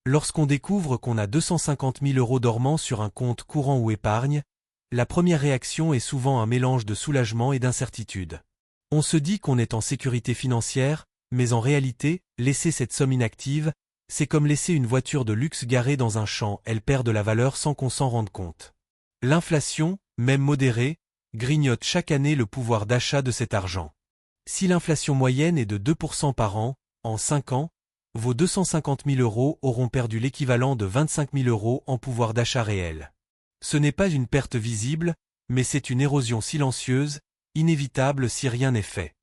Lorsqu'on découvre qu'on a 250 000 € dormant sur un compte courant ou épargne, la première réaction est souvent un mélange de soulagement et d'incertitude. On se dit qu'on est en sécurité financière, mais en réalité, laisser cette somme inactive, c'est comme laisser une voiture de luxe garée dans un champ, elle perd de la valeur sans qu'on s'en rende compte. L'inflation, même modérée, grignote chaque année le pouvoir d'achat de cet argent. Si l'inflation moyenne est de 2% par an, en 5 ans, vos 250 000 € auront perdu l'équivalent de 25 000 € en pouvoir d'achat réel. Ce n'est pas une perte visible, mais c'est une érosion silencieuse, inévitable si rien n'est fait.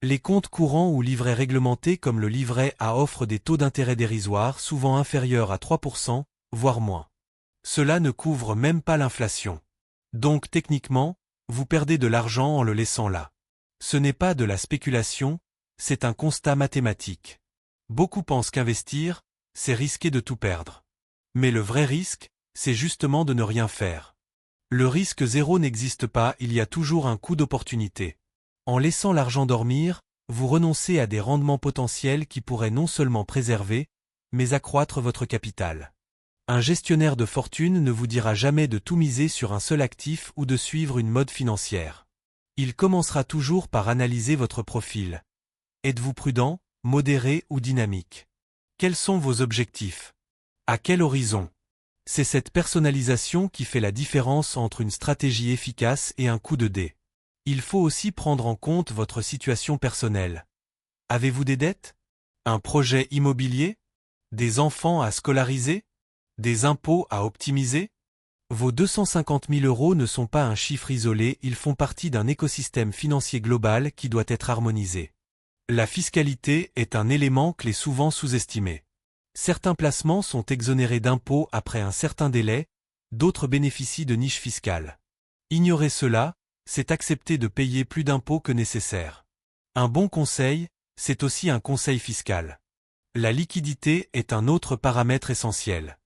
Les comptes courants ou livrets réglementés comme le livret A offrent des taux d'intérêt dérisoires souvent inférieurs à 3%, voire moins. Cela ne couvre même pas l'inflation. Donc techniquement, vous perdez de l'argent en le laissant là. Ce n'est pas de la spéculation, c'est un constat mathématique. Beaucoup pensent qu'investir, c'est risquer de tout perdre. Mais le vrai risque, c'est justement de ne rien faire. Le risque zéro n'existe pas, il y a toujours un coût d'opportunité. En laissant l'argent dormir, vous renoncez à des rendements potentiels qui pourraient non seulement préserver, mais accroître votre capital. Un gestionnaire de fortune ne vous dira jamais de tout miser sur un seul actif ou de suivre une mode financière. Il commencera toujours par analyser votre profil. Êtes-vous prudent, modéré ou dynamique? Quels sont vos objectifs? À quel horizon? C'est cette personnalisation qui fait la différence entre une stratégie efficace et un coup de dé. Il faut aussi prendre en compte votre situation personnelle. Avez-vous des dettes? Un projet immobilier? Des enfants à scolariser? Des impôts à optimiser? Vos 250 000 € ne sont pas un chiffre isolé, ils font partie d'un écosystème financier global qui doit être harmonisé. La fiscalité est un élément clé souvent sous-estimé. Certains placements sont exonérés d'impôts après un certain délai, d'autres bénéficient de niches fiscales. Ignorer cela, c'est accepter de payer plus d'impôts que nécessaire. Un bon conseil, c'est aussi un conseil fiscal. La liquidité est un autre paramètre essentiel.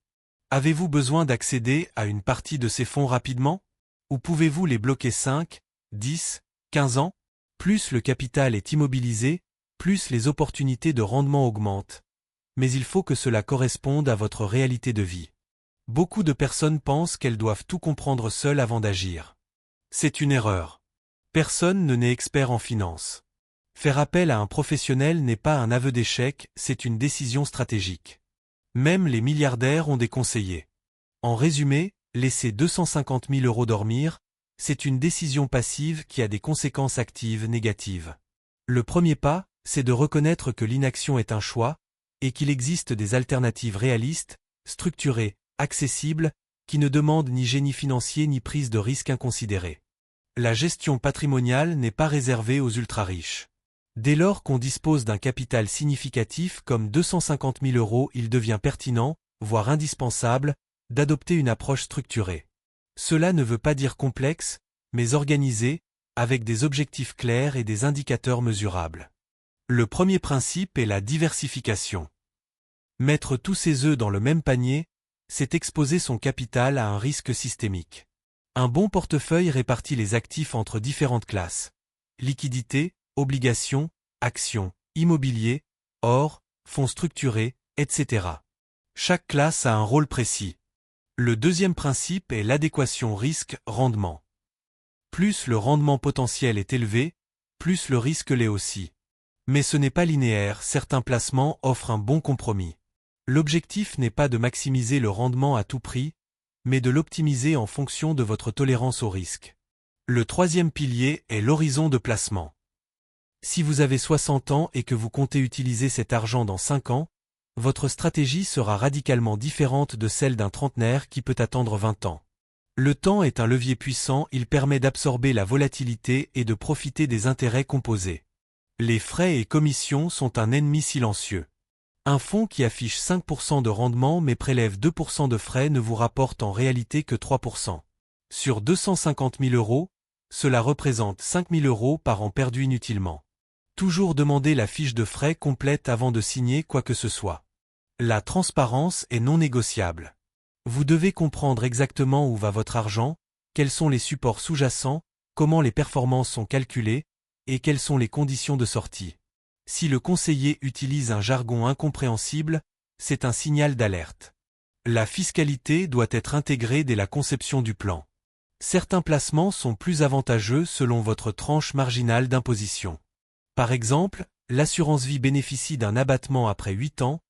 Avez-vous besoin d'accéder à une partie de ces fonds rapidement? Ou pouvez-vous les bloquer 5, 10, 15 ans? Plus le capital est immobilisé, plus les opportunités de rendement augmentent. Mais il faut que cela corresponde à votre réalité de vie. Beaucoup de personnes pensent qu'elles doivent tout comprendre seules avant d'agir. C'est une erreur. Personne ne n'est expert en finance. Faire appel à un professionnel n'est pas un aveu d'échec, c'est une décision stratégique. Même les milliardaires ont des conseillers. En résumé, laisser 250 000 € dormir, c'est une décision passive qui a des conséquences actives négatives. Le premier pas, c'est de reconnaître que l'inaction est un choix, et qu'il existe des alternatives réalistes, structurées, accessibles, qui ne demandent ni génie financier ni prise de risque inconsidérée. La gestion patrimoniale n'est pas réservée aux ultra-riches. Dès lors qu'on dispose d'un capital significatif comme 250 000 €, il devient pertinent, voire indispensable, d'adopter une approche structurée. Cela ne veut pas dire complexe, mais organisé, avec des objectifs clairs et des indicateurs mesurables. Le premier principe est la diversification. Mettre tous ses œufs dans le même panier, c'est exposer son capital à un risque systémique. Un bon portefeuille répartit les actifs entre différentes classes. Liquidités, obligations, actions, immobilier, or, fonds structurés, etc. Chaque classe a un rôle précis. Le deuxième principe est l'adéquation risque-rendement. Plus le rendement potentiel est élevé, plus le risque l'est aussi. Mais ce n'est pas linéaire, certains placements offrent un bon compromis. L'objectif n'est pas de maximiser le rendement à tout prix, mais de l'optimiser en fonction de votre tolérance au risque. Le troisième pilier est l'horizon de placement. Si vous avez 60 ans et que vous comptez utiliser cet argent dans 5 ans, votre stratégie sera radicalement différente de celle d'un trentenaire qui peut attendre 20 ans. Le temps est un levier puissant, il permet d'absorber la volatilité et de profiter des intérêts composés. Les frais et commissions sont un ennemi silencieux. Un fonds qui affiche 5% de rendement mais prélève 2% de frais ne vous rapporte en réalité que 3%. Sur 250 000 €, cela représente 5 000 € par an perdus inutilement. Toujours demander la fiche de frais complète avant de signer quoi que ce soit. La transparence est non négociable. Vous devez comprendre exactement où va votre argent, quels sont les supports sous-jacents, comment les performances sont calculées, et quelles sont les conditions de sortie. Si le conseiller utilise un jargon incompréhensible, c'est un signal d'alerte. La fiscalité doit être intégrée dès la conception du plan. Certains placements sont plus avantageux selon votre tranche marginale d'imposition. Par exemple, l'assurance vie bénéficie d'un abattement après 8 ans,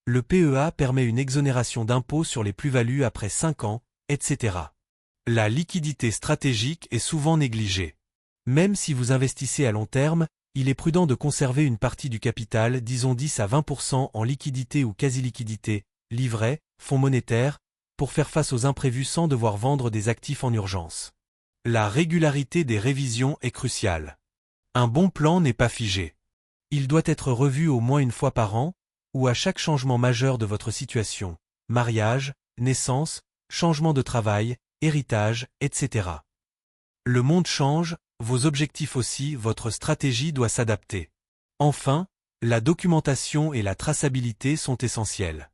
le PEA permet une exonération d'impôt sur les plus-values après 5 ans, etc. La liquidité stratégique est souvent négligée. Même si vous investissez à long terme, il est prudent de conserver une partie du capital, disons 10 à 20% en liquidité ou quasi-liquidité, livrets, fonds monétaires, pour faire face aux imprévus sans devoir vendre des actifs en urgence. La régularité des révisions est cruciale. Un bon plan n'est pas figé. Il doit être revu au moins une fois par an, ou à chaque changement majeur de votre situation, mariage, naissance, changement de travail, héritage, etc. Le monde change, vos objectifs aussi, votre stratégie doit s'adapter. Enfin, la documentation et la traçabilité sont essentielles.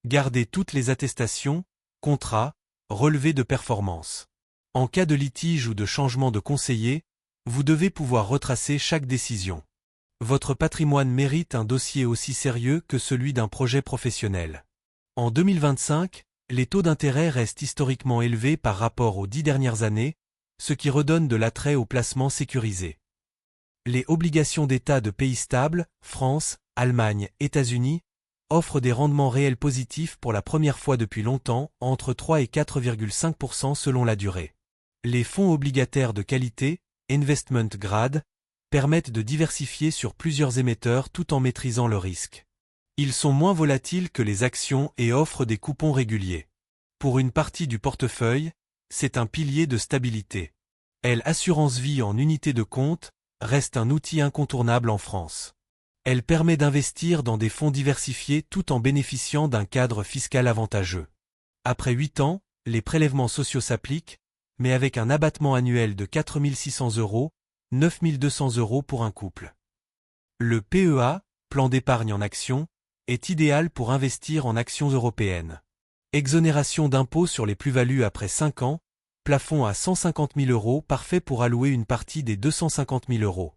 Gardez toutes les attestations, contrats, relevés de performance. En cas de litige ou de changement de conseiller, vous devez pouvoir retracer chaque décision. Votre patrimoine mérite un dossier aussi sérieux que celui d'un projet professionnel. En 2025, les taux d'intérêt restent historiquement élevés par rapport aux 10 dernières années, ce qui redonne de l'attrait aux placements sécurisés. Les obligations d'État de pays stables, France, Allemagne, États-Unis, offrent des rendements réels positifs pour la première fois depuis longtemps, entre 3 et 4,5% selon la durée. Les fonds obligataires de qualité, investment grade, permettent de diversifier sur plusieurs émetteurs tout en maîtrisant le risque. Ils sont moins volatiles que les actions et offrent des coupons réguliers. Pour une partie du portefeuille, c'est un pilier de stabilité. L'assurance vie en unité de compte reste un outil incontournable en France. Elle permet d'investir dans des fonds diversifiés tout en bénéficiant d'un cadre fiscal avantageux. Après 8 ans, les prélèvements sociaux s'appliquent, mais avec un abattement annuel de 4 600 €, 9 200 € pour un couple. Le PEA, plan d'épargne en actions, est idéal pour investir en actions européennes. Exonération d'impôt sur les plus-values après 5 ans, plafond à 150 000 €, parfait pour allouer une partie des 250 000 €.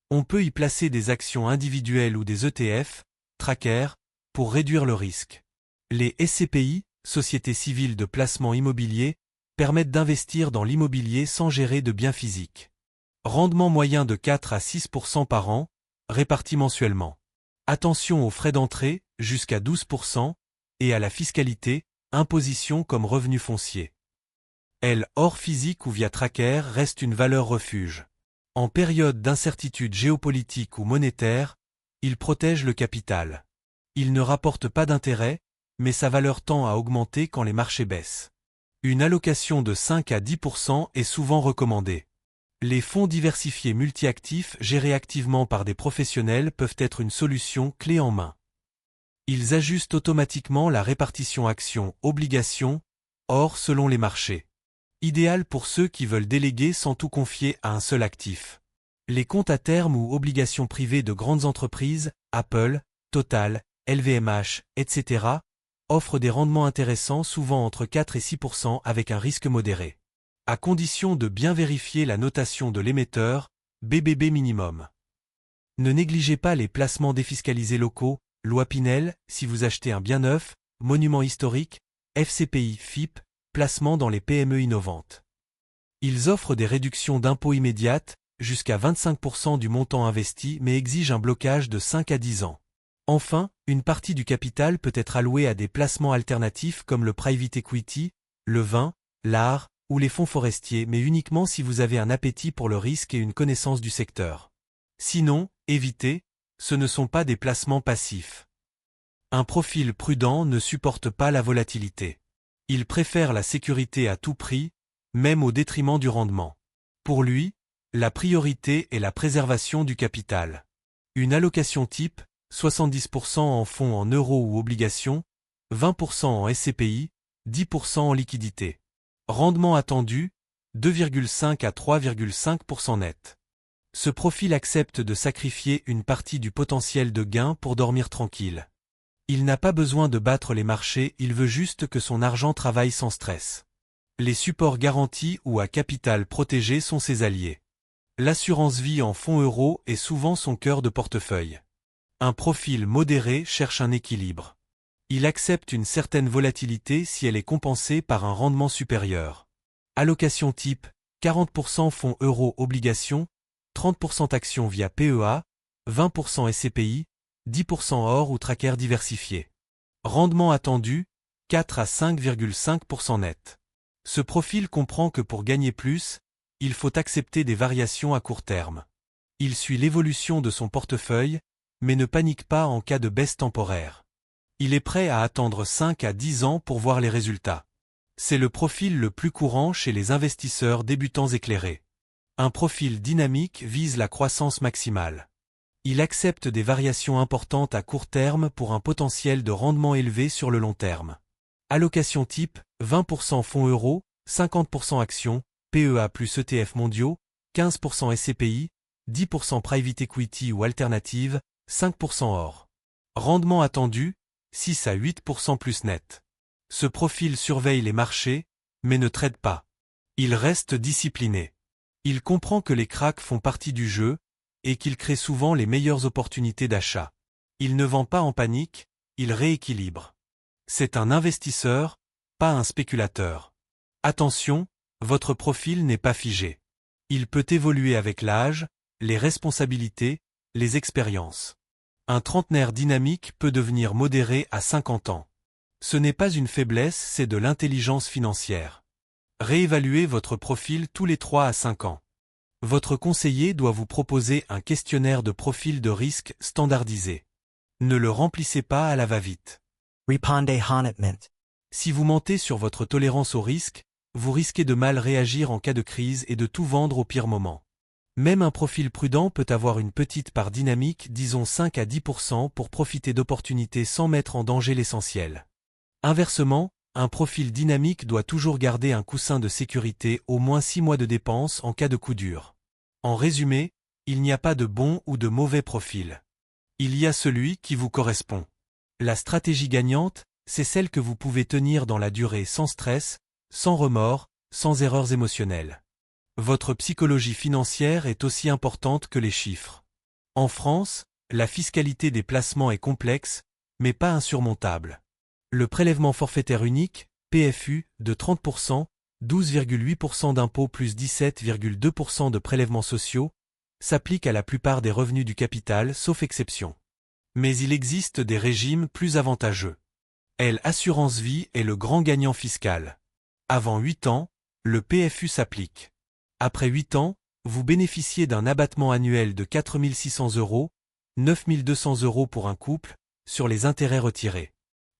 On peut y placer des actions individuelles ou des ETF, trackers, pour réduire le risque. Les SCPI, Sociétés civiles de placement immobilier, permettent d'investir dans l'immobilier sans gérer de biens physiques. Rendement moyen de 4 à 6% par an, réparti mensuellement. Attention aux frais d'entrée, jusqu'à 12%, et à la fiscalité, imposition comme revenu foncier. Hors physique ou via tracker reste une valeur refuge. En période d'incertitude géopolitique ou monétaire, il protège le capital. Il ne rapporte pas d'intérêt, mais sa valeur tend à augmenter quand les marchés baissent. Une allocation de 5 à 10% est souvent recommandée. Les fonds diversifiés multi-actifs gérés activement par des professionnels peuvent être une solution clé en main. Ils ajustent automatiquement la répartition actions-obligations, or selon les marchés. Idéal pour ceux qui veulent déléguer sans tout confier à un seul actif. Les comptes à terme ou obligations privées de grandes entreprises, Apple, Total, LVMH, etc., offrent des rendements intéressants souvent entre 4 et 6% avec un risque modéré. À condition de bien vérifier la notation de l'émetteur, BBB minimum. Ne négligez pas les placements défiscalisés locaux, loi Pinel, si vous achetez un bien neuf, monument historique, FCPI, FIP, placement dans les PME innovantes. Ils offrent des réductions d'impôts immédiates, jusqu'à 25% du montant investi mais exigent un blocage de 5 à 10 ans. Enfin, une partie du capital peut être allouée à des placements alternatifs comme le private equity, le vin, l'art ou les fonds forestiers, mais uniquement si vous avez un appétit pour le risque et une connaissance du secteur. Sinon, évitez, ce ne sont pas des placements passifs. Un profil prudent ne supporte pas la volatilité. Il préfère la sécurité à tout prix, même au détriment du rendement. Pour lui, la priorité est la préservation du capital. Une allocation type, 70% en fonds en euros ou obligations, 20% en SCPI, 10% en liquidité. Rendement attendu, 2,5 à 3,5% net. Ce profil accepte de sacrifier une partie du potentiel de gain pour dormir tranquille. Il n'a pas besoin de battre les marchés, il veut juste que son argent travaille sans stress. Les supports garantis ou à capital protégé sont ses alliés. L'assurance vie en fonds euros est souvent son cœur de portefeuille. Un profil modéré cherche un équilibre. Il accepte une certaine volatilité si elle est compensée par un rendement supérieur. Allocation type, 40% fonds euro-obligations, 30% actions via PEA, 20% SCPI, 10% or ou tracker diversifié. Rendement attendu, 4 à 5,5% net. Ce profil comprend que pour gagner plus, il faut accepter des variations à court terme. Il suit l'évolution de son portefeuille, mais ne panique pas en cas de baisse temporaire. Il est prêt à attendre 5 à 10 ans pour voir les résultats. C'est le profil le plus courant chez les investisseurs débutants éclairés. Un profil dynamique vise la croissance maximale. Il accepte des variations importantes à court terme pour un potentiel de rendement élevé sur le long terme. Allocation type, 20% fonds euro, 50% actions, PEA plus ETF mondiaux, 15% SCPI, 10% private equity ou alternative, 5% or. Rendement attendu, 6 à 8% plus net. Ce profil surveille les marchés, mais ne trade pas. Il reste discipliné. Il comprend que les cracks font partie du jeu, et qu'il crée souvent les meilleures opportunités d'achat. Il ne vend pas en panique, il rééquilibre. C'est un investisseur, pas un spéculateur. Attention, votre profil n'est pas figé. Il peut évoluer avec l'âge, les responsabilités, les expériences. Un trentenaire dynamique peut devenir modéré à 50 ans. Ce n'est pas une faiblesse, c'est de l'intelligence financière. Réévaluez votre profil tous les 3 à 5 ans. Votre conseiller doit vous proposer un questionnaire de profil de risque standardisé. Ne le remplissez pas à la va-vite. Si vous mentez sur votre tolérance au risque, vous risquez de mal réagir en cas de crise et de tout vendre au pire moment. Même un profil prudent peut avoir une petite part dynamique, disons 5 à 10% pour profiter d'opportunités sans mettre en danger l'essentiel. Inversement, un profil dynamique doit toujours garder un coussin de sécurité, au moins 6 mois de dépenses en cas de coup dur. En résumé, il n'y a pas de bon ou de mauvais profil. Il y a celui qui vous correspond. La stratégie gagnante, c'est celle que vous pouvez tenir dans la durée sans stress, sans remords, sans erreurs émotionnelles. Votre psychologie financière est aussi importante que les chiffres. En France, la fiscalité des placements est complexe, mais pas insurmontable. Le prélèvement forfaitaire unique, PFU, de 30%, 12,8% d'impôts plus 17,2% de prélèvements sociaux, s'applique à la plupart des revenus du capital sauf exception. Mais il existe des régimes plus avantageux. L'assurance vie est le grand gagnant fiscal. Avant 8 ans, le PFU s'applique. Après 8 ans, vous bénéficiez d'un abattement annuel de 4 600 €, 9 200 € pour un couple, sur les intérêts retirés.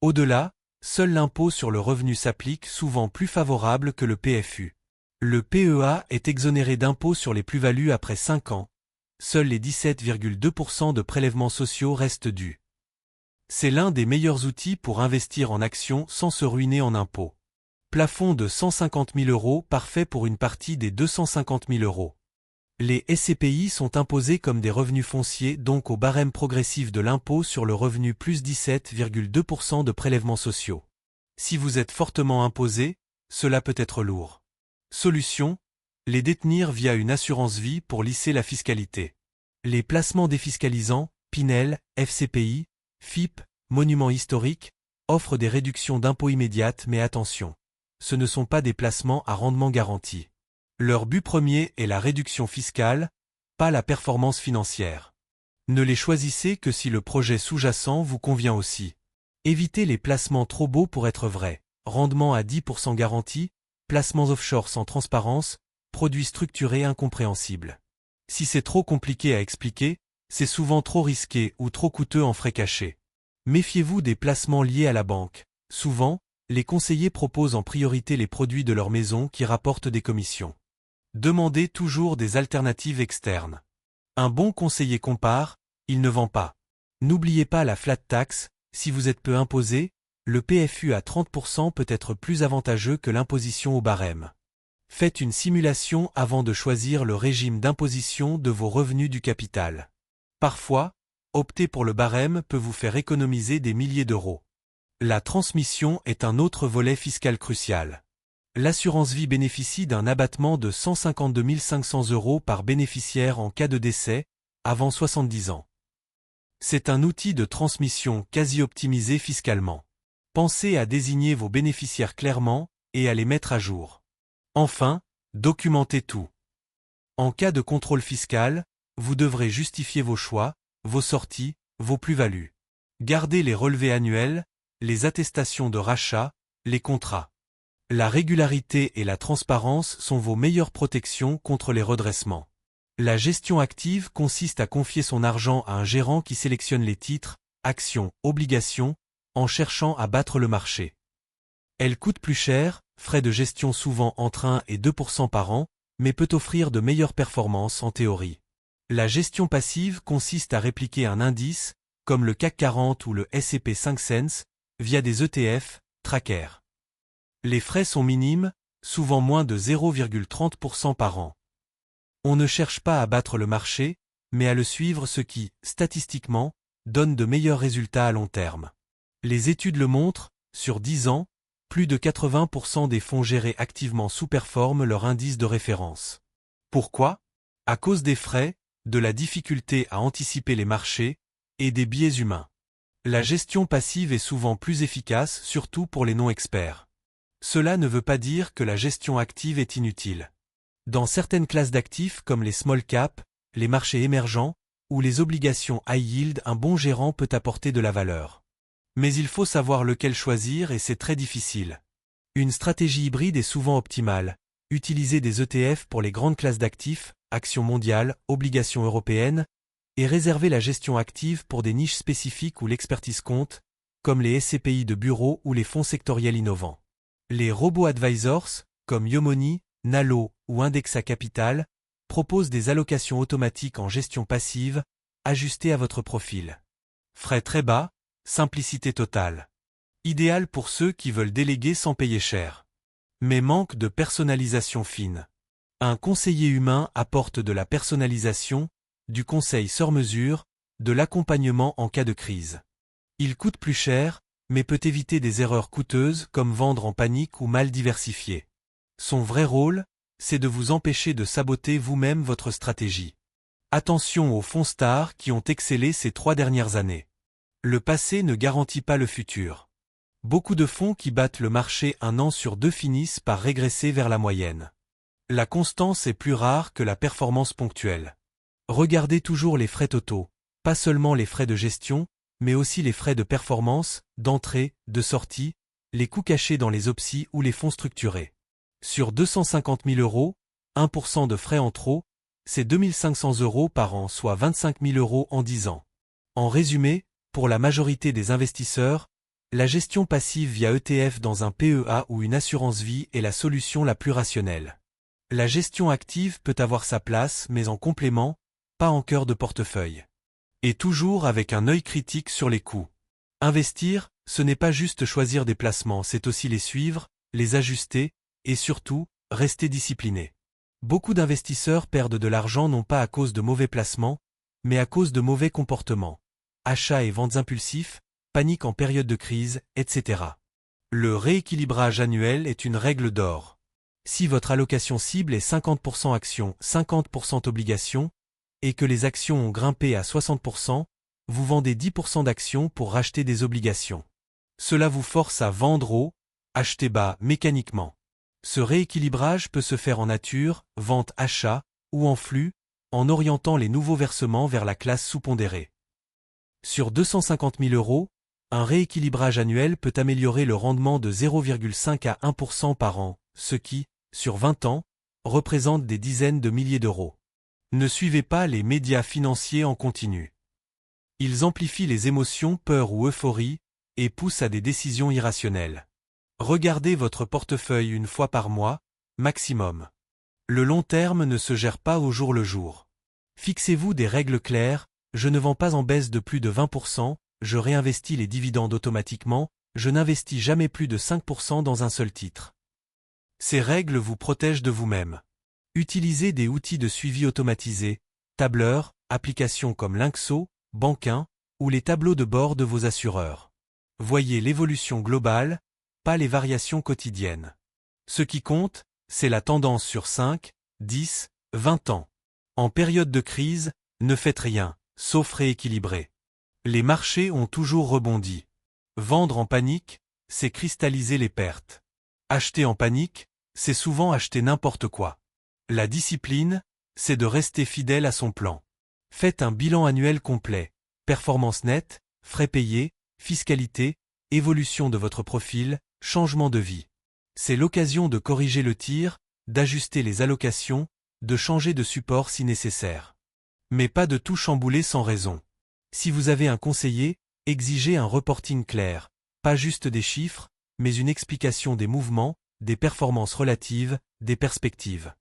Au-delà, seul l'impôt sur le revenu s'applique, souvent plus favorable que le PFU. Le PEA est exonéré d'impôt sur les plus-values après 5 ans. Seuls les 17,2% de prélèvements sociaux restent dus. C'est l'un des meilleurs outils pour investir en actions sans se ruiner en impôts. Plafond de 150 000 € parfait pour une partie des 250 000 €. Les SCPI sont imposés comme des revenus fonciers, donc au barème progressif de l'impôt sur le revenu plus 17,2% de prélèvements sociaux. Si vous êtes fortement imposé, cela peut être lourd. Solution, les détenir via une assurance vie pour lisser la fiscalité. Les placements défiscalisants, Pinel, FCPI, FIP, monuments historiques, offrent des réductions d'impôts immédiates, mais attention. Ce ne sont pas des placements à rendement garanti. Leur but premier est la réduction fiscale, pas la performance financière. Ne les choisissez que si le projet sous-jacent vous convient aussi. Évitez les placements trop beaux pour être vrais. Rendement à 10% garanti, placements offshore sans transparence, produits structurés incompréhensibles. Si c'est trop compliqué à expliquer, c'est souvent trop risqué ou trop coûteux en frais cachés. Méfiez-vous des placements liés à la banque. Souvent, les conseillers proposent en priorité les produits de leur maison qui rapportent des commissions. Demandez toujours des alternatives externes. Un bon conseiller compare, il ne vend pas. N'oubliez pas la flat tax, si vous êtes peu imposé, le PFU à 30% peut être plus avantageux que l'imposition au barème. Faites une simulation avant de choisir le régime d'imposition de vos revenus du capital. Parfois, opter pour le barème peut vous faire économiser des milliers d'euros. La transmission est un autre volet fiscal crucial. L'assurance vie bénéficie d'un abattement de 152 500 € par bénéficiaire en cas de décès, avant 70 ans. C'est un outil de transmission quasi optimisé fiscalement. Pensez à désigner vos bénéficiaires clairement et à les mettre à jour. Enfin, documentez tout. En cas de contrôle fiscal, vous devrez justifier vos choix, vos sorties, vos plus-values. Gardez les relevés annuels, les attestations de rachat, les contrats. La régularité et la transparence sont vos meilleures protections contre les redressements. La gestion active consiste à confier son argent à un gérant qui sélectionne les titres, actions, obligations, en cherchant à battre le marché. Elle coûte plus cher, frais de gestion souvent entre 1 et 2% par an, mais peut offrir de meilleures performances en théorie. La gestion passive consiste à répliquer un indice, comme le CAC 40 ou le S&P 500, via des ETF, trackers. Les frais sont minimes, souvent moins de 0,30% par an. On ne cherche pas à battre le marché, mais à le suivre, ce qui, statistiquement, donne de meilleurs résultats à long terme. Les études le montrent, sur 10 ans, plus de 80% des fonds gérés activement sous-performent leur indice de référence. Pourquoi? À cause des frais, de la difficulté à anticiper les marchés, et des biais humains. La gestion passive est souvent plus efficace, surtout pour les non-experts. Cela ne veut pas dire que la gestion active est inutile. Dans certaines classes d'actifs comme les small cap, les marchés émergents, ou les obligations high yield, un bon gérant peut apporter de la valeur. Mais il faut savoir lequel choisir et c'est très difficile. Une stratégie hybride est souvent optimale. Utilisez des ETF pour les grandes classes d'actifs, actions mondiales, obligations européennes, et réservez la gestion active pour des niches spécifiques où l'expertise compte, comme les SCPI de bureau ou les fonds sectoriels innovants. Les robo-advisors, comme Yomoni, Nalo ou Indexa Capital, proposent des allocations automatiques en gestion passive, ajustées à votre profil. Frais très bas, simplicité totale. Idéal pour ceux qui veulent déléguer sans payer cher. Mais manque de personnalisation fine. Un conseiller humain apporte de la personnalisation, du conseil sur mesure, de l'accompagnement en cas de crise. Il coûte plus cher, mais peut éviter des erreurs coûteuses comme vendre en panique ou mal diversifier. Son vrai rôle, c'est de vous empêcher de saboter vous-même votre stratégie. Attention aux fonds stars qui ont excellé ces 3 dernières années. Le passé ne garantit pas le futur. Beaucoup de fonds qui battent le marché un an sur 2 finissent par régresser vers la moyenne. La constance est plus rare que la performance ponctuelle. Regardez toujours les frais totaux, pas seulement les frais de gestion, mais aussi les frais de performance, d'entrée, de sortie, les coûts cachés dans les OPSI ou les fonds structurés. Sur 250 000 €, 1% de frais en trop, c'est 2 500 € par an, soit 25 000 € en 10 ans. En résumé, pour la majorité des investisseurs, la gestion passive via ETF dans un PEA ou une assurance vie est la solution la plus rationnelle. La gestion active peut avoir sa place, mais en complément, pas en cœur de portefeuille. Et toujours avec un œil critique sur les coûts. Investir, ce n'est pas juste choisir des placements, c'est aussi les suivre, les ajuster, et surtout, rester discipliné. Beaucoup d'investisseurs perdent de l'argent non pas à cause de mauvais placements, mais à cause de mauvais comportements. Achats et ventes impulsifs, panique en période de crise, etc. Le rééquilibrage annuel est une règle d'or. Si votre allocation cible est 50% actions, 50% obligations, et que les actions ont grimpé à 60%, vous vendez 10% d'actions pour racheter des obligations. Cela vous force à vendre haut, acheter bas mécaniquement. Ce rééquilibrage peut se faire en nature, vente-achat, ou en flux, en orientant les nouveaux versements vers la classe sous-pondérée. Sur 250 000 €, un rééquilibrage annuel peut améliorer le rendement de 0,5 à 1% par an, ce qui, sur 20 ans, représente des dizaines de milliers d'euros. Ne suivez pas les médias financiers en continu. Ils amplifient les émotions, peur ou euphorie, et poussent à des décisions irrationnelles. Regardez votre portefeuille une fois par mois, maximum. Le long terme ne se gère pas au jour le jour. Fixez-vous des règles claires, je ne vends pas en baisse de plus de 20%, je réinvestis les dividendes automatiquement, je n'investis jamais plus de 5% dans un seul titre. Ces règles vous protègent de vous-même. Utilisez des outils de suivi automatisés, tableurs, applications comme Linkso, Bankin, ou les tableaux de bord de vos assureurs. Voyez l'évolution globale, pas les variations quotidiennes. Ce qui compte, c'est la tendance sur 5, 10, 20 ans. En période de crise, ne faites rien, sauf rééquilibrer. Les marchés ont toujours rebondi. Vendre en panique, c'est cristalliser les pertes. Acheter en panique, c'est souvent acheter n'importe quoi. La discipline, c'est de rester fidèle à son plan. Faites un bilan annuel complet. Performance nette, frais payés, fiscalité, évolution de votre profil, changement de vie. C'est l'occasion de corriger le tir, d'ajuster les allocations, de changer de support si nécessaire. Mais pas de tout chambouler sans raison. Si vous avez un conseiller, exigez un reporting clair, pas juste des chiffres, mais une explication des mouvements, des performances relatives, des perspectives.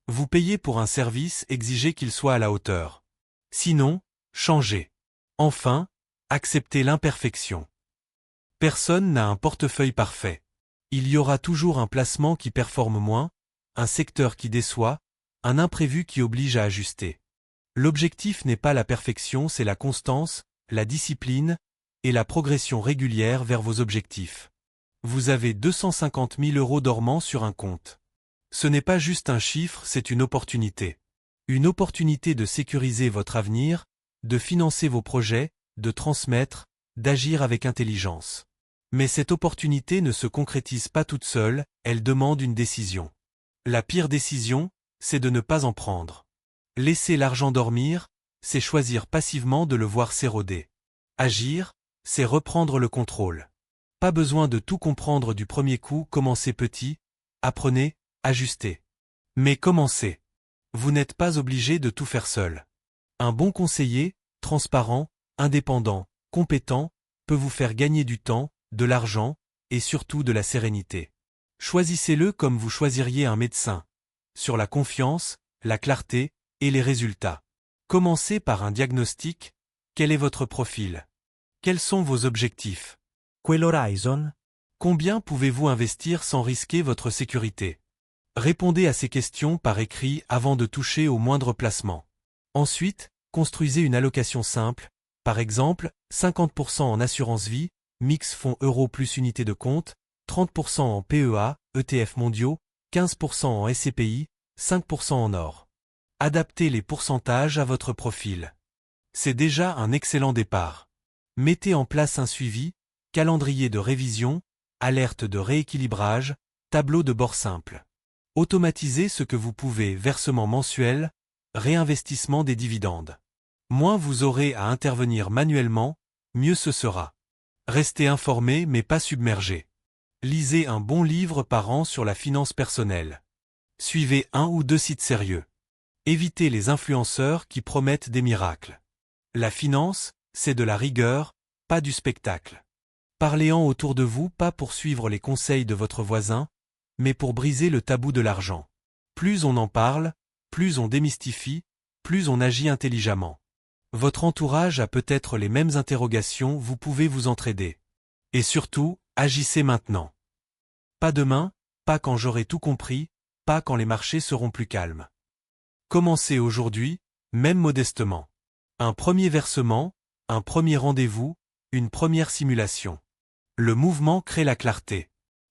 Vous payez pour un service, exigez qu'il soit à la hauteur. Sinon, changez. Enfin, acceptez l'imperfection. Personne n'a un portefeuille parfait. Il y aura toujours un placement qui performe moins, un secteur qui déçoit, un imprévu qui oblige à ajuster. L'objectif n'est pas la perfection, c'est la constance, la discipline et la progression régulière vers vos objectifs. Vous avez 250 000 € dormant sur un compte. Ce n'est pas juste un chiffre, c'est une opportunité. Une opportunité de sécuriser votre avenir, de financer vos projets, de transmettre, d'agir avec intelligence. Mais cette opportunité ne se concrétise pas toute seule, elle demande une décision. La pire décision, c'est de ne pas en prendre. Laisser l'argent dormir, c'est choisir passivement de le voir s'éroder. Agir, c'est reprendre le contrôle. Pas besoin de tout comprendre du premier coup, commencez petit, apprenez, ajustez. Mais commencez. Vous n'êtes pas obligé de tout faire seul. Un bon conseiller, transparent, indépendant, compétent, peut vous faire gagner du temps, de l'argent, et surtout de la sérénité. Choisissez-le comme vous choisiriez un médecin. Sur la confiance, la clarté, et les résultats. Commencez par un diagnostic. Quel est votre profil? Quels sont vos objectifs? Quel horizon? Combien pouvez-vous investir sans risquer votre sécurité? Répondez à ces questions par écrit avant de toucher au moindre placement. Ensuite, construisez une allocation simple, par exemple, 50% en assurance vie, mix fonds euro plus unité de compte, 30% en PEA, ETF mondiaux, 15% en SCPI, 5% en or. Adaptez les pourcentages à votre profil. C'est déjà un excellent départ. Mettez en place un suivi, calendrier de révision, alerte de rééquilibrage, tableau de bord simple. Automatisez ce que vous pouvez, versement mensuel, réinvestissement des dividendes. Moins vous aurez à intervenir manuellement, mieux ce sera. Restez informé mais pas submergé. Lisez un bon livre par an sur la finance personnelle. Suivez 1 ou 2 sites sérieux. Évitez les influenceurs qui promettent des miracles. La finance, c'est de la rigueur, pas du spectacle. Parlez-en autour de vous pas pour suivre les conseils de votre voisin, mais pour briser le tabou de l'argent. Plus on en parle, plus on démystifie, plus on agit intelligemment. Votre entourage a peut-être les mêmes interrogations, vous pouvez vous entraider. Et surtout, agissez maintenant. Pas demain, pas quand j'aurai tout compris, pas quand les marchés seront plus calmes. Commencez aujourd'hui, même modestement. Un premier versement, un premier rendez-vous, une première simulation. Le mouvement crée la clarté.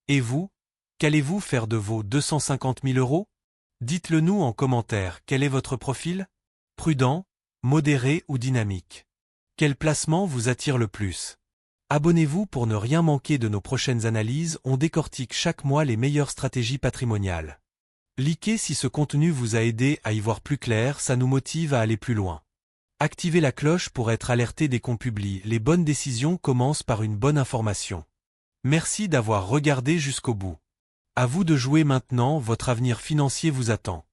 Et vous, qu'allez-vous faire de vos 250 000 €? Dites-le nous en commentaire, quel est votre profil? Prudent, modéré ou dynamique? Quel placement vous attire le plus? Abonnez-vous pour ne rien manquer de nos prochaines analyses, on décortique chaque mois les meilleures stratégies patrimoniales. Likez si ce contenu vous a aidé à y voir plus clair, ça nous motive à aller plus loin. Activez la cloche pour être alerté dès qu'on publie, les bonnes décisions commencent par une bonne information. Merci d'avoir regardé jusqu'au bout. À vous de jouer maintenant, votre avenir financier vous attend.